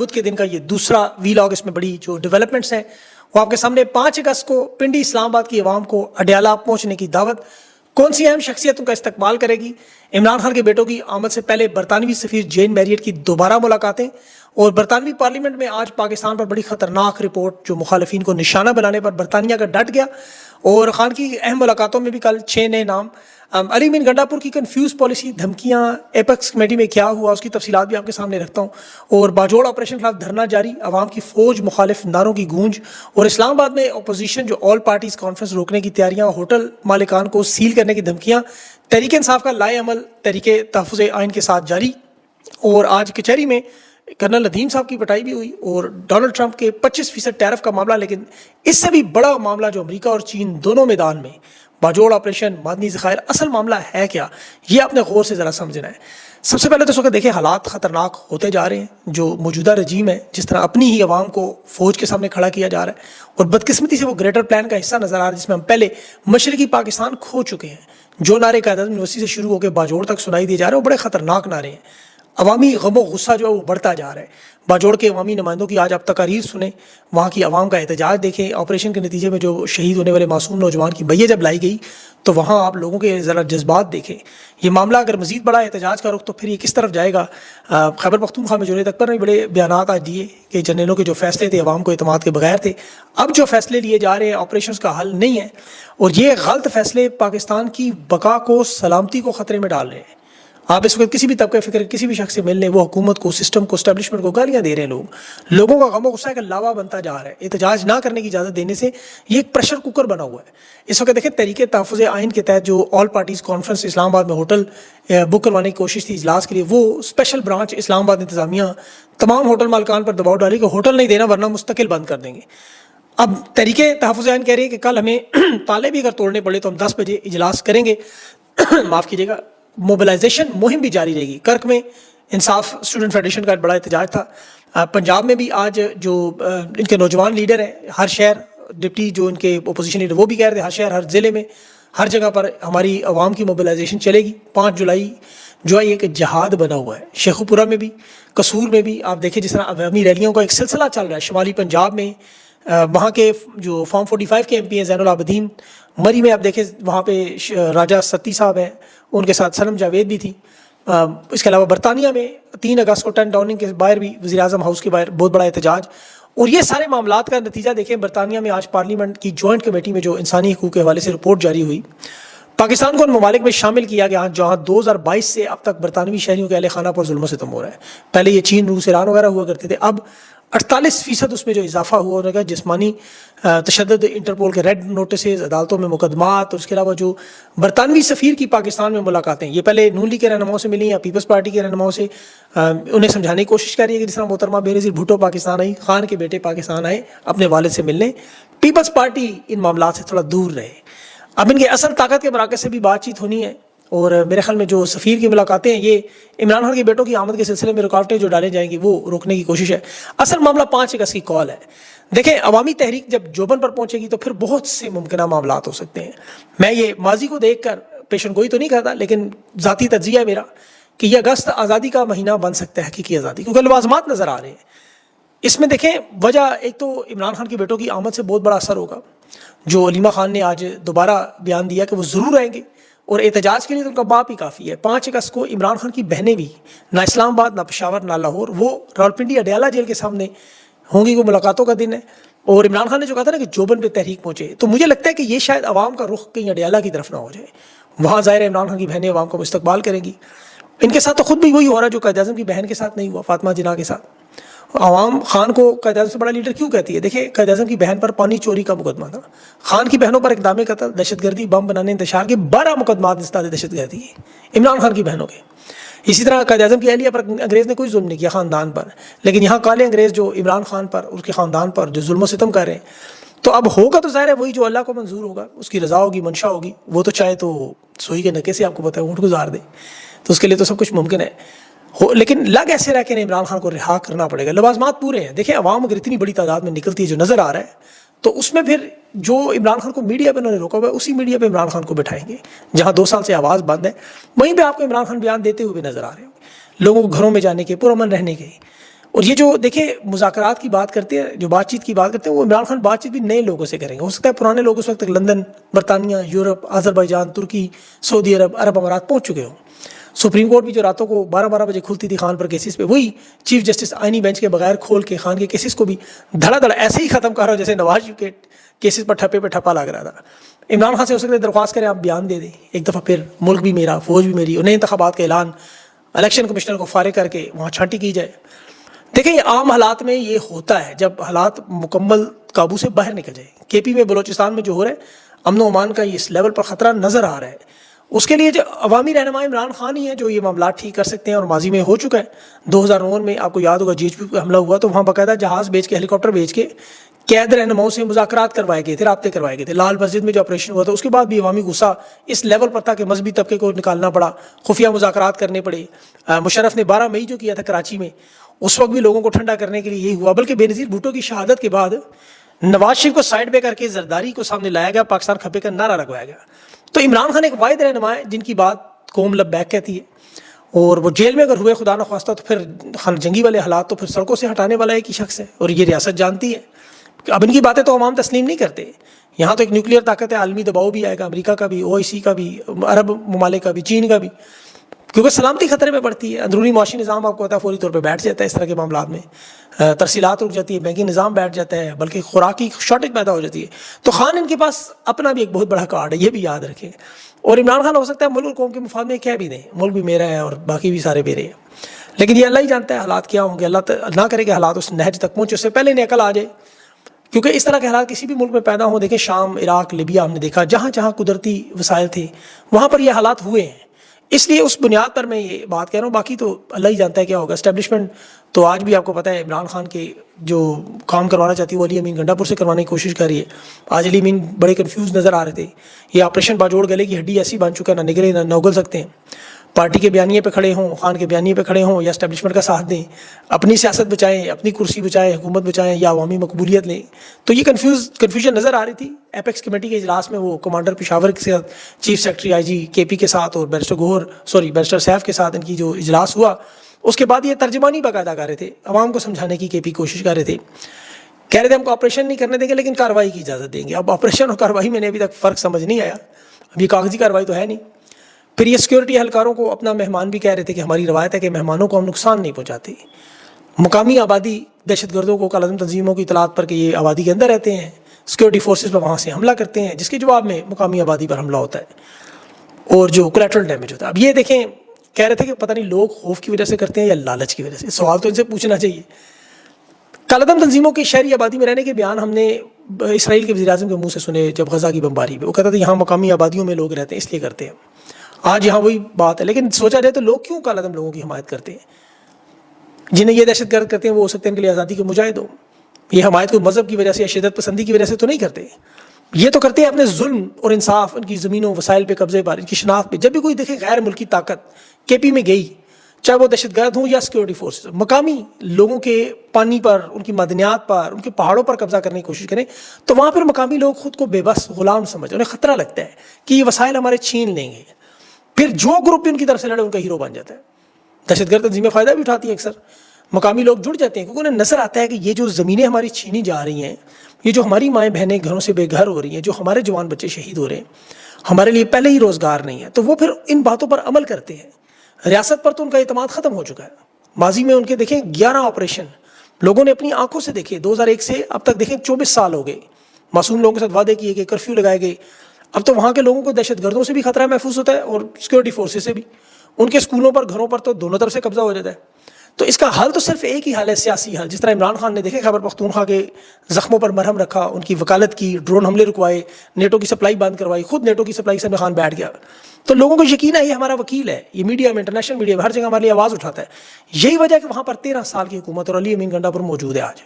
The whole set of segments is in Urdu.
بدھ کے دن کا یہ دوسرا ویلاگ، اس میں بڑی جو ڈیولپمنٹس ہیں وہ آپ کے سامنے۔ 5 اگست کو پنڈی اسلام آباد کی عوام کو اڈیالہ پہنچنے کی دعوت، کون سی اہم شخصیتوں کا استقبال کرے گی؟ عمران خان کے بیٹوں کی آمد سے پہلے برطانوی سفیر جین میریٹ کی دوبارہ ملاقاتیں، اور برطانوی پارلیمنٹ میں آج پاکستان پر بڑی خطرناک رپورٹ جو مخالفین کو نشانہ بنانے پر برطانیہ کا ڈٹ گیا۔ اور خان کی اہم ملاقاتوں میں بھی کل 6 نئے نام۔ علی امین گنڈا پور کی کنفیوز پالیسی، دھمکیاں، ایپیکس کمیٹی میں کیا ہوا، اس کی تفصیلات بھی آپ کے سامنے رکھتا ہوں۔ اور باجوڑ آپریشن خلاف دھرنا جاری، عوام کی فوج مخالف نعروں کی گونج، اور اسلام آباد میں اپوزیشن جو آل پارٹیز کانفرنس روکنے کی تیاریاں، ہوٹل مالکان کو سیل کرنے کی دھمکیاں، تحریک انصاف کا لائے عمل تحریک تحفظ آئین کے ساتھ جاری۔ اور آج کچہری میں کرنل ندیم صاحب کی پٹائی بھی ہوئی، اور ڈونلڈ ٹرمپ کے 25% ٹیرف کا معاملہ، لیکن اس سے بھی بڑا معاملہ جو امریکہ اور چین دونوں میدان میں، باجوڑ آپریشن، معدنی ذخائر، اصل معاملہ ہے کیا، یہ آپ نے غور سے ذرا سمجھنا ہے۔ سب سے پہلے تو اس وقت دیکھیں حالات خطرناک ہوتے جا رہے ہیں، جو موجودہ رجیم ہے جس طرح اپنی ہی عوام کو فوج کے سامنے کھڑا کیا جا رہا ہے، اور بدقسمتی سے وہ گریٹر پلان کا حصہ نظر آ رہا ہے جس میں ہم پہلے مشرقی پاکستان کھو چکے ہیں۔ جو نعرے قائد اعظم یونیورسٹی سے شروع ہو کے باجوڑ تک سنائی دیے جا رہے ہیں وہ بڑے خطرناک نعرے ہیں۔ عوامی غم و غصہ جو ہے وہ بڑھتا جا رہا ہے۔ باجوڑ کے عوامی نمائندوں کی آج آپ تقاریر سنیں، وہاں کی عوام کا احتجاج دیکھیں، آپریشن کے نتیجے میں جو شہید ہونے والے معصوم نوجوان کی بیعت جب لائی گئی تو وہاں آپ لوگوں کے ذرا جذبات دیکھیں۔ یہ معاملہ اگر مزید بڑا احتجاج کا رخ تو پھر یہ کس طرف جائے گا؟ خیبر پختونخوا میں جنید اکبر نے بڑے بیانات آج دیے کہ جنرلوں کے جو فیصلے تھے عوام کو اعتماد کے بغیر تھے، اب جو فیصلے لیے جا رہے ہیں آپریشنز کا حل نہیں ہے، اور یہ غلط فیصلے پاکستان کی بقا کو، سلامتی کو خطرے میں ڈال رہے ہیں۔ آپ اس وقت کسی بھی طبقے فکر کسی بھی شخص سے مل لیں، وہ حکومت کو، سسٹم کو، اسٹیبلشمنٹ کو گالیاں دے رہے ہیں۔ لوگوں کا غم و غصہ کا لاوا بنتا جا رہا ہے۔ احتجاج نہ کرنے کی اجازت دینے سے یہ ایک پریشر کوکر بنا ہوا ہے۔ اس وقت دیکھیں تحریک تحفظ آئین کے تحت جو آل پارٹیز کانفرنس اسلام آباد میں ہوٹل بک کروانے کی کوشش تھی اجلاس کے لیے، وہ اسپیشل برانچ اسلام آباد انتظامیہ تمام ہوٹل مالکان پر دباؤ ڈالی کہ ہوٹل نہیں دینا ورنہ مستقل بند کر دیں گے۔ اب تحریک تحفظ آئین کہہ رہی ہے کہ کل ہمیں تالے بھی اگر توڑنے پڑے تو ہم 10 بجے اجلاس کریں گے۔ معاف کیجیے گا، موبلائزیشن مہم بھی جاری رہے گی۔ کرک میں انصاف اسٹوڈنٹ فیڈریشن کا ایک بڑا احتجاج تھا۔ پنجاب میں بھی آج جو ان کے نوجوان لیڈر ہیں، ہر شہر ڈپٹی جو ان کے اپوزیشن لیڈر وہ بھی کہہ رہے تھے، ہر شہر، ہر ضلع میں، ہر جگہ پر ہماری عوام کی موبلائزیشن چلے گی۔ 5 جولائی جو ہے ایک جہاد بنا ہوا ہے۔ شیخو پورہ میں بھی، قصور میں بھی آپ دیکھیں جس طرح عوامی ریلیوں کا ایک سلسلہ چل رہا ہے۔ شمالی پنجاب میں وہاں کے جو فارم 45 کے MP ہیں زین العابدین، مری میں آپ دیکھیں وہاں پہ راجہ ستی صاحب ہیں، ان کے ساتھ سنم جاوید بھی تھی۔ اس کے علاوہ برطانیہ میں 3 اگست کو 10 ڈاؤننگ کے باہر بھی، وزیر اعظم ہاؤس کے باہر بہت بڑا احتجاج۔ اور یہ سارے معاملات کا نتیجہ دیکھیں، برطانیہ میں آج پارلیمنٹ کی جوائنٹ کمیٹی میں جو انسانی حقوق کے حوالے سے رپورٹ جاری ہوئی، پاکستان کو ان ممالک میں شامل کیا گیا جہاں 2022 سے اب تک برطانوی شہریوں کے اہل خانہ پر ظلم و ستم ہو رہا ہے۔ پہلے یہ چین، روس، ایران وغیرہ ہوا کرتے تھے، اب 48% اس میں جو اضافہ ہوا انہوں نے کہا جسمانی تشدد، انٹرپول کے ریڈ نوٹسز، عدالتوں میں مقدمات، اور اس کے علاوہ جو برطانوی سفیر کی پاکستان میں ملاقاتیں، یہ پہلے نون لیگ کے رہنماؤں سے ملی یا پیپلز پارٹی کے رہنماؤں سے، انہیں سمجھانے کی کوشش کر رہی ہے کہ جس طرح محترمہ بینظیر بھٹو پاکستان آئی، خان کے بیٹے پاکستان آئے اپنے والد سے ملنے، پیپلز پارٹی ان معاملات سے تھوڑا دور رہے۔ اب ان کے اصل طاقت کے مراکز سے بھی بات چیت ہونی ہے، اور میرے خیال میں جو سفیر کی ملاقاتیں ہیں یہ عمران خان کے بیٹوں کی آمد کے سلسلے میں رکاوٹیں جو ڈالے جائیں گی وہ روکنے کی کوشش ہے۔ اصل معاملہ 5 اگست کی کال ہے۔ دیکھیں عوامی تحریک جب جوبن پر پہنچے گی تو پھر بہت سے ممکنہ معاملات ہو سکتے ہیں۔ میں یہ ماضی کو دیکھ کر پیشن گوئی تو نہیں کرتا، لیکن ذاتی تجزیہ ہے میرا کہ یہ اگست آزادی کا مہینہ بن سکتا ہے، حقیقی آزادی، کیونکہ لوازمات نظر آ رہے ہیں۔ اس میں دیکھیں وجہ ایک تو عمران خان کے بیٹوں کی آمد سے بہت بڑا اثر ہوگا، جو علیمہ خان نے آج دوبارہ بیان دیا کہ وہ ضرور آئیں گے، اور احتجاج کے لیے تو ان کا باپ ہی کافی ہے۔ 5 اگست کو عمران خان کی بہنیں بھی نہ اسلام آباد، نہ پشاور، نہ لاہور، وہ راولپنڈی اڈیالہ جیل کے سامنے ہوں گی۔ وہ ملاقاتوں کا دن ہے، اور عمران خان نے جو کہا تھا نا کہ جوبن پہ تحریک پہنچے، تو مجھے لگتا ہے کہ یہ شاید عوام کا رخ کہیں اڈیالہ کی طرف نہ ہو جائے۔ وہاں ظاہر ہے عمران خان کی بہنیں عوام کو استقبال کریں گی۔ ان کے ساتھ تو خود بھی وہی ہو رہا ہے جو قائد اعظم کی بہن کے ساتھ نہیں ہوا، فاطمہ جناح کے ساتھ۔ عوام خان کو قائد اعظم سے بڑا لیڈر کیوں کہتی ہے؟ دیکھیں قائد اعظم کی بہن پر پانی چوری کا مقدمہ تھا، خان کی بہنوں پر اقدام قتل، دہشت گردی، بم بنانے، انتشار کے 12 مقدمات نسبت دہشت گردی عمران خان کی بہنوں کے۔ اسی طرح قائد اعظم کی اہلیہ پر انگریز نے کوئی ظلم نہیں کیا، خاندان پر، لیکن یہاں کالے انگریز جو عمران خان پر، اس کے خاندان پر جو ظلم و ستم کر رہے ہیں، تو اب ہوگا تو ظاہر ہے وہی جو اللہ کو منظور ہوگا، اس کی رضا ہوگی، منشا ہوگی۔ وہ تو چاہے تو سوئی کے نکے سے آپ کو پتہ ہے اونٹ گزار دے، تو اس کے لیے تو سب کچھ ممکن ہے، لیکن لگ ایسے رہ کے عمران خان کو رہا کرنا پڑے گا۔ لوازمات پورے ہیں۔ دیکھیں عوام اگر اتنی بڑی تعداد میں نکلتی ہے جو نظر آ رہا ہے، تو اس میں پھر جو عمران خان کو میڈیا پہ انہوں نے روکا ہوا ہے، اسی میڈیا پہ عمران خان کو بٹھائیں گے جہاں 2 سال سے آواز بند ہے، وہیں پہ آپ کو عمران خان بیان دیتے ہوئے نظر آ رہے ہوں گے، لوگوں کو گھروں میں جانے کے، پرامن رہنے کے۔ اور یہ جو دیکھیں مذاکرات کی بات کرتے ہیں، جو بات چیت کی بات کرتے ہیں، وہ عمران خان بات چیت بھی نئے لوگوں سے کریں گے. ہو سکتا ہے پرانے لوگ اس وقت تک لندن، برطانیہ، یورپ، آذربائیجان، ترکی، سعودی عرب، عرب امارات پہنچ چکے ہوں. سپریم کورٹ بھی جو راتوں کو 12 بجے کھلتی تھی خان پر کیسز پہ، وہی چیف جسٹس آئینی بینچ کے بغیر کھول کے خان کے کیسز کو بھی دھڑا دھڑا ایسے ہی ختم کر رہا ہو جیسے نواز شریف کے کیسز پر ٹھپے پہ ٹھپا لگ رہا تھا. عمران خان سے ہو سکتا ہے درخواست کریں آپ بیان دے دیں ایک دفعہ پھر، ملک بھی میرا، فوج بھی میری، اور نئے انتخابات کا اعلان، الیکشن کمشنر کو فارغ کر کے وہاں چھانٹی کی جائے. دیکھیں یہ عام حالات میں یہ ہوتا ہے جب حالات مکمل قابو سے باہر نکل جائیں. کے پی میں، بلوچستان میں جو ہو رہا ہے، امن و امان کا اس لیول پر خطرہ نظر آ رہا ہے. اس کے لیے جو عوامی رہنما عمران خان ہی ہیں جو یہ معاملات ٹھیک کر سکتے ہیں، اور ماضی میں ہو چکا ہے. 2009 میں آپ کو یاد ہوگا جی ایچ پی پہ حملہ ہوا تو وہاں باقاعدہ جہاز بھیج کے، ہیلی کاپٹر بھیج کے قید رہنماؤں سے مذاکرات کروائے گئے تھے، رابطے کروائے گئے تھے. لال مسجد میں جو آپریشن ہوا تھا اس کے بعد بھی عوامی غصہ اس لیول پر تھا کہ مذہبی طبقے کو نکالنا پڑا، خفیہ مذاکرات کرنے پڑے. مشرف نے 12 مئی جو کیا تھا کراچی میں، اس وقت بھی لوگوں کو ٹھنڈا کرنے کے لیے یہی ہوا. بلکہ بے نظیر بھٹو کی شہادت کے بعد نواز شریف کو سائڈ پہ کر کے زرداری کو سامنے لایا گیا، پاکستان کھپے کا نعرہ لگوایا گیا. تو عمران خان ایک واحد رہنما ہے جن کی بات قوم لب بیک کہتی ہے، اور وہ جیل میں اگر ہوئے خدا نہ خواستہ تو پھر جنگی والے حالات تو پھر سڑکوں سے ہٹانے والا ایک ہی شخص ہے، اور یہ ریاست جانتی ہے. اب ان کی باتیں تو عوام تسلیم نہیں کرتے. یہاں تو ایک نیوکلیئر طاقت ہے، عالمی دباؤ بھی آئے گا، امریکہ کا بھی، OIC کا بھی، عرب ممالک کا بھی، چین کا بھی، کیونکہ سلامتی خطرے میں پڑتی ہے. اندرونی معاشی نظام آپ کو پتا ہے فوری طور پہ بیٹھ جاتا ہے اس طرح کے معاملات میں، ترسیلات رک جاتی ہے، بینکنگ نظام بیٹھ جاتا ہے، بلکہ خوراک کی شارٹیج پیدا ہو جاتی ہے. تو خان ان کے پاس اپنا بھی ایک بہت بڑا کارڈ ہے، یہ بھی یاد رکھیں. اور عمران خان ہو سکتا ہے ملک اور قوم کے مفاد میں کہہ بھی دیں ملک بھی میرا ہے اور باقی بھی سارے میرے ہیں، لیکن یہ اللہ ہی جانتا ہے حالات کیا ہوں گے. اللہ نہ کرے کہ حالات اس نہج تک پہنچے، اس سے پہلے انہیں عقل آ جائے. کیونکہ اس طرح کے حالات کسی بھی ملک میں پیدا ہوں، دیکھیں شام، عراق، لیبیا ہم نے دیکھا، جہاں جہاں قدرتی وسائل تھے وہاں پر یہ حالات ہوئے ہیں. اس لیے اس بنیاد پر میں یہ بات کہہ رہا ہوں، باقی تو اللہ ہی جانتا ہے کیا ہوگا. اسٹیبلشمنٹ تو آج بھی آپ کو پتہ ہے عمران خان کے جو کام کروانا چاہتی ہے وہ علی امین گنڈا پور سے کروانے کی کوشش کر رہی ہے. آج علی امین بڑے کنفیوز نظر آ رہے تھے. یہ آپریشن باجوڑ گلے کی ہڈی ایسی بن چکا ہے، نہ نگلے نہ اگل سکتے ہیں. پارٹی کے بیانیے پہ کھڑے ہوں، خان کے بیانیے پہ کھڑے ہوں، یا اسٹیبلشمنٹ کا ساتھ دیں، اپنی سیاست بچائیں، اپنی کرسی بچائیں، حکومت بچائیں، یا عوامی مقبولیت لیں. تو یہ کنفیوژن نظر آ رہی تھی. ایپیکس کمیٹی کے اجلاس میں وہ کمانڈر پشاور کے ساتھ، چیف سیکرٹری IG KP کے ساتھ، اور بیرسٹر سیف کے ساتھ ان کی جو اجلاس ہوا، اس کے بعد یہ ترجمانی باقاعدہ کر رہے تھے، عوام کو سمجھانے کی KP کوشش کر رہے تھے. کہہ رہے تھے ہم کو آپریشن نہیں کرنے دیں گے لیکن کارروائی کی اجازت دیں گے. اب آپریشن اور کارروائی میں نے ابھی تک فرق سمجھ نہیں آیا. اب یہ کاغذی کارروائی تو ہے نہیں. پھر یہ سیکورٹی اہلکاروں کو اپنا مہمان بھی کہہ رہے تھے کہ ہماری روایت ہے کہ مہمانوں کو ہم نقصان نہیں پہنچاتے. مقامی آبادی دہشت گردوں کو، کالعدم تنظیموں کی اطلاعات پر کہ یہ آبادی کے اندر رہتے ہیں، سیکورٹی فورسز پر وہاں سے حملہ کرتے ہیں، جس کے جواب میں مقامی آبادی پر حملہ ہوتا ہے اور جو کولیٹرل ڈیمیج ہوتا ہے. اب یہ دیکھیں کہہ رہے تھے کہ پتہ نہیں لوگ خوف کی وجہ سے کرتے ہیں یا لالچ کی وجہ سے. سوال تو ان سے پوچھنا چاہیے. کالعدم تنظیموں کی شہری آبادی میں رہنے کے بیان ہم نے اسرائیل کے وزیر اعظم کے منہ سے سنے جب غزہ کی بمباری پہ. وہ کہتا تھا یہاں مقامی آبادیوں میں لوگ رہتے ہیں اس لیے کرتے ہیں. آج یہاں وہی بات ہے. لیکن سوچا جائے تو لوگ کیوں کالعدم لوگوں کی حمایت کرتے ہیں؟ جنہیں یہ دہشت گرد کرتے ہیں وہ ہو سکتے ہیں ان کے لیے آزادی کے مجاہد ہو. یہ حمایت کو مذہب کی وجہ سے یا شدت پسندی کی وجہ سے تو نہیں کرتے. یہ تو کرتے ہیں اپنے ظلم اور انصاف، ان کی زمینوں وسائل پہ قبضے پر، ان کی شناخت پہ. جب بھی کوئی دیکھے غیر ملکی طاقت KP میں گئی، چاہے وہ دہشت گرد ہوں یا سیکورٹی فورسز، مقامی لوگوں کے پانی پر، ان کی معدنیات پر، ان کے پہاڑوں پر قبضہ کرنے کی کوشش کریں، تو وہاں پر مقامی لوگ خود کو بے بس غلام سمجھ، انہیں خطرہ لگتا ہے کہ یہ وسائل ہمارے چھین لیں گے. پھر جو گروپ بھی ان کی طرف سے لڑے ان کا ہیرو بن جاتا ہے. دہشت گرد تنظیمیں فائدہ بھی اٹھاتی ہیں اکثر. مقامی لوگ جڑ جاتے ہیں کیونکہ انہیں نظر آتا ہے کہ یہ جو زمینیں ہماری چھینی جا رہی ہیں، یہ جو ہماری مائیں بہنیں گھروں سے بے گھر ہو رہی ہیں، جو ہمارے جوان بچے شہید ہو رہے ہیں، ہمارے لیے پہلے ہی روزگار نہیں ہے. تو وہ پھر ان باتوں پر عمل کرتے ہیں. ریاست پر تو ان کا اعتماد ختم ہو چکا ہے. ماضی میں ان کے دیکھیں 11 آپریشن لوگوں نے اپنی آنکھوں سے دیکھے. 2001 سے اب تک دیکھیں 24 سال ہو گئے. معصوم لوگوں کے ساتھ وعدے کیے گئے، کرفیو لگائے گئے. اب تو وہاں کے لوگوں کو دہشت گردوں سے بھی خطرہ محفوظ ہوتا ہے اور سیکورٹی فورسز سے بھی. ان کے اسکولوں پر، گھروں پر تو دونوں طرف سے قبضہ ہو جاتا ہے. تو اس کا حل تو صرف ایک ہی حل ہے، سیاسی حل. جس طرح عمران خان نے دیکھے خیبر پختونخوا کے زخموں پر مرہم رکھا، ان کی وکالت کی، ڈرون حملے رکوائے، نیٹو کی سپلائی بند کروائی، خود نیٹو کی سپلائی سے عمران خان بیٹھ گیا. تو لوگوں کو یقین ہے یہ ہمارا وکیل ہے. یہ میڈیا میں، انٹرنیشنل میڈیا میں ہر جگہ ہمارے لیے آواز اٹھاتا ہے. یہی وجہ ہے کہ وہاں پر 13 سال کی حکومت اور علی امین گنڈا پر موجود ہے. آج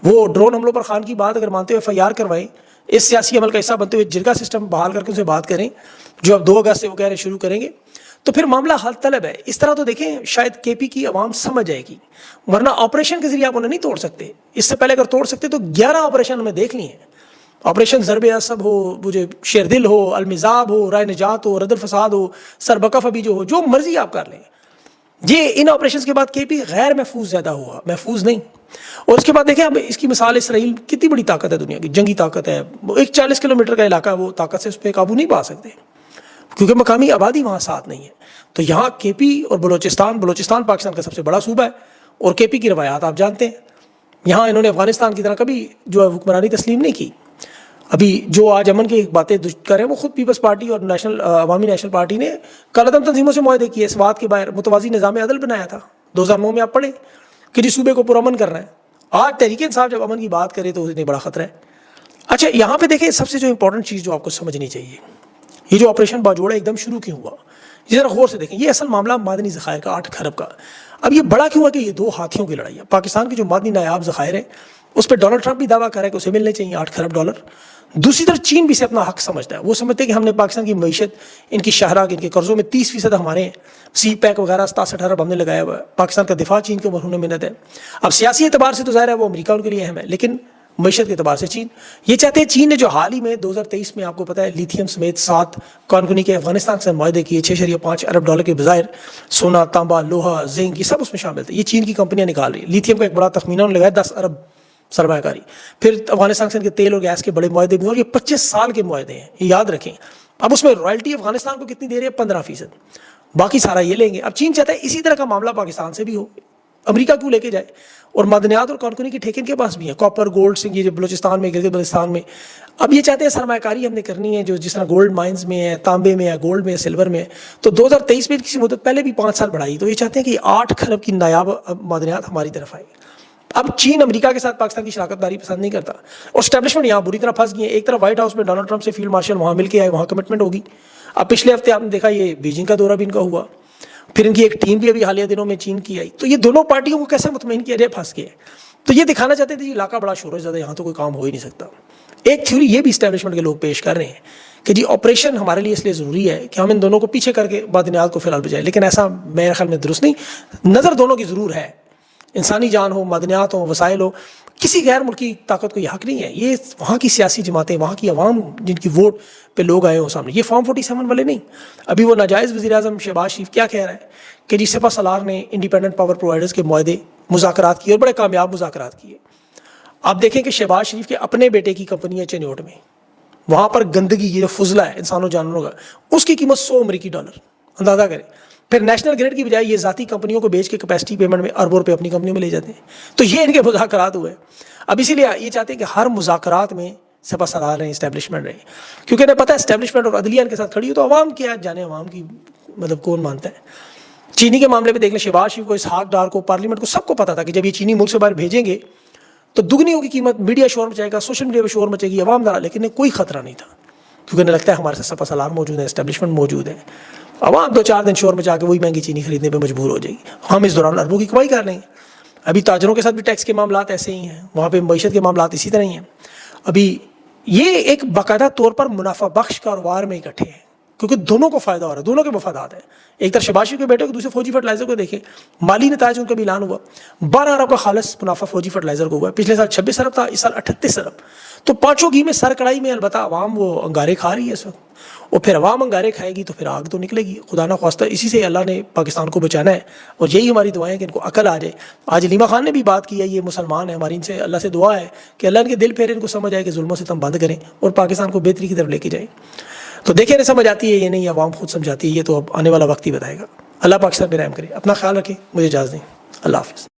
وہ ڈرون حملوں پر خان کی بات اگر مانتے ہوئے FIR کروائیں، اس سیاسی عمل کا حصہ بنتے ہوئے جرگا سسٹم بحال کر کے ان سے بات کریں، جو اب 2 اگست سے وہ کہہ رہے شروع کریں گے، تو پھر معاملہ حل طلب ہے. اس طرح تو دیکھیں شاید KP کی عوام سمجھ جائے گی، ورنہ آپریشن کے ذریعے آپ انہیں نہیں توڑ سکتے. اس سے پہلے اگر توڑ سکتے تو 11 آپریشن ہمیں دیکھ لیے ہیں. آپریشن ضرب عصب ہو، مجھے شیر دل ہو، المزاب ہو، رائے نجات ہو، رد الفساد ہو، سربکف ابھی جو ہو، جو مرضی آپ کر لیں. یہ ان آپریشنز کے بعد کے پی غیر محفوظ زیادہ ہوا، محفوظ نہیں. اور اس کے بعد دیکھیں اب اس کی مثال اسرائیل کتنی بڑی طاقت ہے دنیا کی، جنگی طاقت ہے، ایک 40 کلومیٹر کا علاقہ ہے، وہ طاقت سے اس پہ قابو نہیں پا سکتے کیونکہ مقامی آبادی وہاں ساتھ نہیں ہے. تو یہاں کے پی اور بلوچستان پاکستان کا سب سے بڑا صوبہ ہے، اور کے پی کی روایات آپ جانتے ہیں. یہاں انہوں نے افغانستان کی طرح کبھی جو ہے حکمرانی تسلیم نہیں کی. ابھی جو آج امن کی باتیں کر رہے ہیں وہ خود پیپلز پارٹی اور عوامی نیشنل پارٹی نے کالعدم تنظیموں سے معاہدے کیے، اس بات کے باہر متوازی نظام عدل بنایا تھا 2009 میں. آپ پڑھیں کہ جس صوبے کو پرامن کرنا ہے. آج تحریک انصاف جب امن کی بات کرے تو انہیں بڑا خطرہ ہے. اچھا یہاں پہ دیکھیں سب سے جو امپورٹنٹ چیز جو آپ کو سمجھنی چاہیے، یہ جو آپریشن باجوڑ ایک دم شروع کیوں ہوا، یہ ذرا غور سے دیکھیں. یہ اصل معاملہ معدنی ذخائر کا 8 کھرب کا. اب یہ بڑا کیوں ہے کہ یہ 2 ہاتھیوں کی لڑائی ہے. پاکستان کے جو معدنی نایاب ذخائر ہیں اس پہ ڈونلڈ ٹرمپ بھی دعویٰ کر رہا ہے کہ اسے ملنے چاہیے 8 کھرب ڈالر. دوسری طرف چین بھی سے اپنا حق سمجھتا ہے. وہ سمجھتے ہیں کہ ہم نے پاکستان کی معیشت، ان کی شاہراہ، ان کے قرضوں میں 30% ہمارے ہیں. سی پیک وغیرہ 67 ارب ہم نے لگایا ہوا ہے. پاکستان کا دفاع چین کے مرہون منت ہے. اب سیاسی اعتبار سے تو ظاہر ہے وہ امریکہ ان کے لیے اہم ہے، لیکن معیشت کے اعتبار سے چین یہ چاہتے ہیں. چین نے جو حال ہی میں 2023 میں آپ کو پتہ ہے لیتھیم سمیت 7 کانکنی کے افغانستان سے معاہدے کیے 6.5 ارب ڈالر کے بظاہر سونا، تانبا، لوہا، زنک، یہ سب اس میں شامل تھے. یہ چین کی کمپنیاں نکال رہی ہیں. لیتھیم کا ایک بڑا تخمینہ انہوں نے لگایا 10 ارب سرمایہ کاری. پھر افغانستان سے ان کے تیل اور گیس کے بڑے معاہدے بھی ہیں، اور یہ 25 سال کے معاہدے ہیں، یہ یاد رکھیں. اب اس میں رائلٹی افغانستان کو کتنی دے رہے ہیں؟ 15%. باقی سارا یہ لیں گے. اب چین چاہتا ہے اسی طرح کا معاملہ پاکستان سے بھی ہو. امریکہ کیوں لے کے جائے؟ اور معدنیات اور کانکنی کے ٹھیکے ان کے پاس بھی ہیں، کاپر، گولڈ سے یہ جو بلوچستان میں، گلگت بلتستان میں. اب یہ چاہتے ہیں سرمایہ کاری ہم نے کرنی ہے جو جس طرح گولڈ مائنز میں ہے، تانبے میں ہے، گولڈ میں ہے، سلور میں ہے. تو 2023 میں کسی مدت پہلے بھی 5 سال بڑھائی. تو یہ چاہتے ہیں کہ 8 کھرب کی نایاب معدنیات ہماری طرف آئے. اب چین امریکہ کے ساتھ پاکستان کی شراکت داری پسند نہیں کرتا، اور اسٹیبلشمنٹ یہاں بری طرح پھنس گئی ہے. ایک طرف وائٹ ہاؤس میں ڈونلڈ ٹرمپ سے فیلڈ مارشل وہاں مل کے آئے، وہاں کمٹمنٹ ہوگی. اب پچھلے ہفتے آپ نے دیکھا یہ بیجنگ کا دورہ بھی ان کا ہوا، پھر ان کی ایک ٹیم بھی ابھی حالیہ دنوں میں چین کی آئی. تو یہ دونوں پارٹیوں کو کیسے مطمئن کیا جائے؟ پھنس گئے. تو یہ دکھانا چاہتے تھے یہ علاقہ بڑا شور و زیادہ، یہاں تو کوئی کام ہو ہی نہیں سکتا. ایک تھیوری یہ بھی اسٹیبلشمنٹ کے لوگ پیش کر رہے ہیں کہ جی آپریشن ہمارے لیے اس لیے ضروری ہے کہ ہم ان دونوں کو پیچھے کر کے معدنیات کو فی الحال بجائے. لیکن ایسا میرے خیال میں درست نہیں. نظر دونوں کی ضرور ہے، انسانی جان ہو، معدنیات ہو، وسائل ہو، کسی غیر ملکی طاقت کو یہ حق نہیں ہے. یہ وہاں کی سیاسی جماعتیں، وہاں کی عوام جن کی ووٹ پہ لوگ آئے ہوں سامنے، یہ فارم 47 والے نہیں. ابھی وہ ناجائز وزیر اعظم شہباز شریف کیا کہہ رہا ہے کہ جی سپہ سالار نے انڈیپینڈنٹ پاور پرووائڈرز کے معاہدے مذاکرات کیے اور بڑے کامیاب مذاکرات کیے. آپ دیکھیں کہ شہباز شریف کے اپنے بیٹے کی کمپنی ہے چنیوٹ میں، وہاں پر گندگی، یہ جو فضلہ ہے انسانوں جانوروں کا، اس کی قیمت 100 امریکی ڈالر، اندازہ کریں. پھر نیشنل گریڈ کی بجائے یہ ذاتی کمپنیوں کو بیچ کے کیپیسٹی پیمنٹ میں اربوں روپے اپنی کمپنیوں میں لے جاتے ہیں. تو یہ ان کے مذاکرات ہوئے. اب اسی لیے یہ چاہتے ہیں کہ ہر مذاکرات میں سپہ سالار رہیں، اسٹیبلشمنٹ رہے، کیونکہ انہیں پتہ ہے اسٹیبلشمنٹ اور عدلیہ ان کے ساتھ کھڑی ہو تو عوام کیا جانے، عوام کی مطلب کون مانتا ہے. چینی کے معاملے میں دیکھ لیں، شہباز شریف کو، اسحاق ڈار کو، پارلیمنٹ کو، سب کو پتا تھا کہ جب یہ چینی ملک سے باہر بھیجیں گے تو دگنی ہوگی قیمت، میڈیا شور مچائے گا، سوشل میڈیا پہ شور مچے گی، عوام دارا. لیکن کوئی خطرہ نہیں تھا کیونکہ انہیں لگتا ہے ہمارے ساتھ سپہ سالار موجود ہے، اسٹیبلشمنٹ موجود ہے. عوام 2-4 دن شور مچا کے وہی مہنگی چینی خریدنے پہ مجبور ہو جائے گی. ہم اس دوران اربوں کی کمائی کر لیں گے. ابھی تاجروں کے ساتھ بھی ٹیکس کے معاملات ایسے ہی ہیں، وہاں پہ معیشت کے معاملات اسی طرح ہی ہیں. ابھی یہ ایک باقاعدہ طور پر منافع بخش کاروبار میں اکٹھے ہیں کیونکہ دونوں کو فائدہ ہو رہا ہے، دونوں کے مفادات ہیں. ایک طرف شہباز شریف کے بیٹے کو، دوسرے فوجی فرٹیلائزر کو دیکھیں. مالی نتائج ان کا بھی اعلان ہوا، 12 ارب کا خالص منافع فوجی فرٹیلائزر کو ہوا ہے. پچھلے سال 26 ارب تھا، اس سال 38 ارب. تو پانچوں گھی میں سر کڑائی میں البتہ عوام وہ انگارے کھا رہی ہے اس وقت، اور پھر عوام انگارے کھائے گی تو پھر آگ تو نکلے گی. خدا نہ خواستہ اسی سے اللہ نے پاکستان کو بچانا ہے، اور یہی ہماری دعائیں کہ ان کو عقل آ جائے. آج علیمہ خان نے بھی بات کی ہے، یہ مسلمان ہیں، ہماری ان سے اللہ سے دعا ہے کہ اللہ ان کے دل پھیرے، ان کو سمجھ آئے کہ ظلم و ستم بند کریں اور پاکستان کو بہتری کی طرف لے کے جائیں. تو دیکھیں انہیں سمجھ آتی ہے یہ نہیں، عوام خود سمجھاتی ہے، یہ تو اب آنے والا وقت ہی بتائے گا. اللہ پاکستان پہ رحم کرے. اپنا خیال رکھیں، مجھے اجازت دیں. اللہ حافظ.